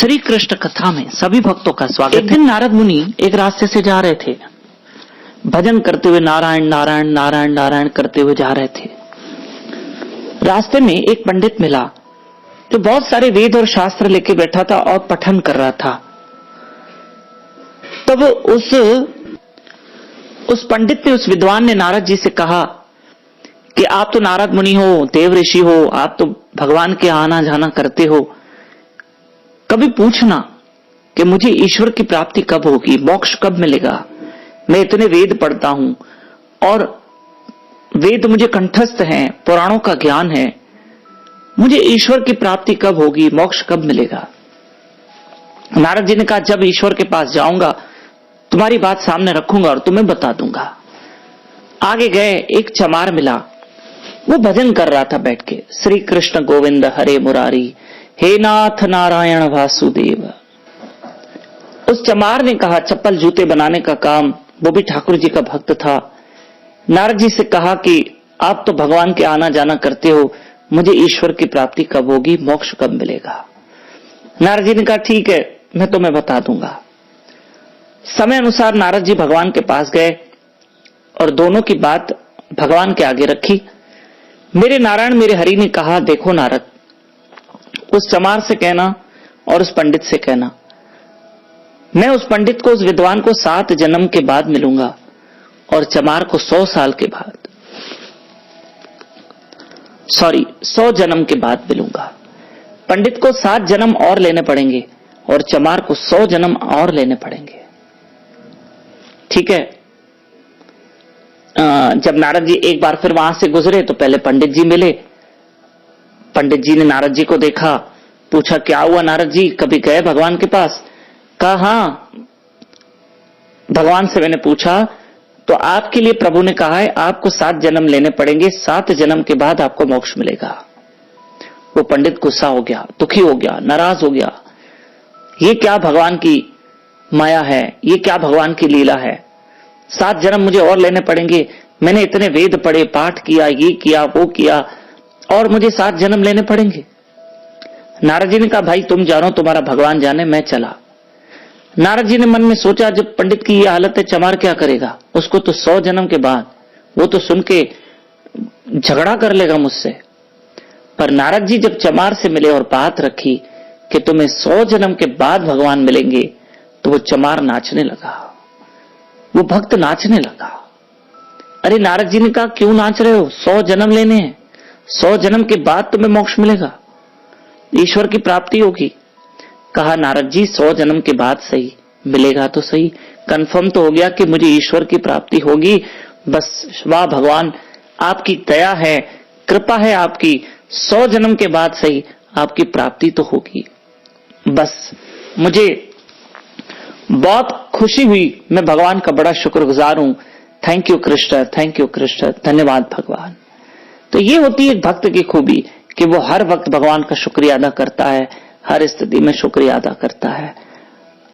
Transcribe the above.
श्री कृष्ण कथा में सभी भक्तों का स्वागत है। एक दिन नारद मुनि एक रास्ते से जा रहे थे, भजन करते हुए नारायण नारायण नारायण नारायण करते हुए जा रहे थे। रास्ते में एक पंडित मिला जो बहुत सारे वेद और शास्त्र लेके बैठा था और पठन कर रहा था। तब उस पंडित ने, उस विद्वान ने नारद जी से कहा कि आप तो नारद मुनि हो, देव ऋषि हो, आप तो भगवान के आना जाना करते हो, कभी पूछना कि मुझे ईश्वर की प्राप्ति कब होगी, मोक्ष कब मिलेगा। मैं इतने वेद पढ़ता हूं और वेद मुझे कंठस्थ हैं, पुराणों का ज्ञान है, मुझे ईश्वर की प्राप्ति कब होगी, मोक्ष कब मिलेगा। नारद जी ने कहा, जब ईश्वर के पास जाऊंगा तुम्हारी बात सामने रखूंगा और तुम्हें बता दूंगा। आगे गए, एक चमार मिला, वो भजन कर रहा था बैठ के, श्री कृष्ण गोविंद हरे मुरारी, हे नाथ नारायण वासुदेव। उस चमार ने कहा, चप्पल जूते बनाने का काम, वो भी ठाकुर जी का भक्त था, नारद जी से कहा कि आप तो भगवान के आना जाना करते हो, मुझे ईश्वर की प्राप्ति कब होगी, मोक्ष कब मिलेगा। नारद जी ने कहा, ठीक है, मैं तुम्हें बता दूंगा। समय अनुसार नारद जी भगवान के पास गए और दोनों की बात भगवान के आगे रखी। मेरे नारायण मेरे हरि ने कहा, देखो नारद, उस चमार से कहना और उस पंडित से कहना, मैं उस पंडित को, उस विद्वान को 7 जन्म के बाद मिलूंगा और चमार को 100 साल के बाद, 100 जन्म के बाद मिलूंगा। पंडित को 7 जन्म और लेने पड़ेंगे और चमार को 100 जन्म और लेने पड़ेंगे। ठीक है। जब नारद जी एक बार फिर वहां से गुजरे तो पहले पंडित जी मिले। पंडित जी ने नारद जी को देखा, पूछा, क्या हुआ नारद जी, कभी गए भगवान के पास? कहा, हाँ, भगवान से मैंने पूछा तो आपके लिए प्रभु ने कहा है आपको 7 जन्म लेने पड़ेंगे, 7 जन्म के बाद आपको मोक्ष मिलेगा। वो पंडित गुस्सा हो गया, दुखी हो गया, नाराज हो गया। ये क्या भगवान की माया है, ये क्या भगवान की लीला है, 7 जन्म मुझे और लेने पड़ेंगे, मैंने इतने वेद पढ़े, पाठ किया, ये किया, वो किया, और मुझे 7 जन्म लेने पड़ेंगे। नारद जी ने कहा, भाई तुम जानो, तुम्हारा भगवान जाने, मैं चला। नारद जी ने मन में सोचा, जब पंडित की ये हालत है, चमार क्या करेगा, उसको तो 100 जन्म के बाद, वो तो सुन के झगड़ा कर लेगा मुझसे। पर नारद जी जब चमार से मिले और बात रखी कि तुम्हें 100 जन्म के बाद भगवान मिलेंगे, तो वो चमार नाचने लगा, वो भक्त नाचने लगा। अरे नारद जी ने कहा, क्यों नाच रहे हो, 100 जन्म लेने हैं, 100 जन्म के बाद तुम्हें मोक्ष मिलेगा, ईश्वर की प्राप्ति होगी। कहा, नारद जी 100 जन्म के बाद सही, मिलेगा तो सही, कंफर्म तो हो गया कि मुझे ईश्वर की प्राप्ति होगी। बस वाह भगवान, आपकी दया है, कृपा है आपकी, 100 जन्म के बाद सही आपकी प्राप्ति तो होगी। बस मुझे बहुत खुशी हुई, मैं भगवान का बड़ा शुक्रगुजार हूं। Thank you Krishna, thank you Krishna, धन्यवाद भगवान। तो ये होती है एक भक्त की खूबी कि वो हर वक्त भगवान का शुक्रिया अदा करता है, हर स्थिति में शुक्रिया अदा करता है।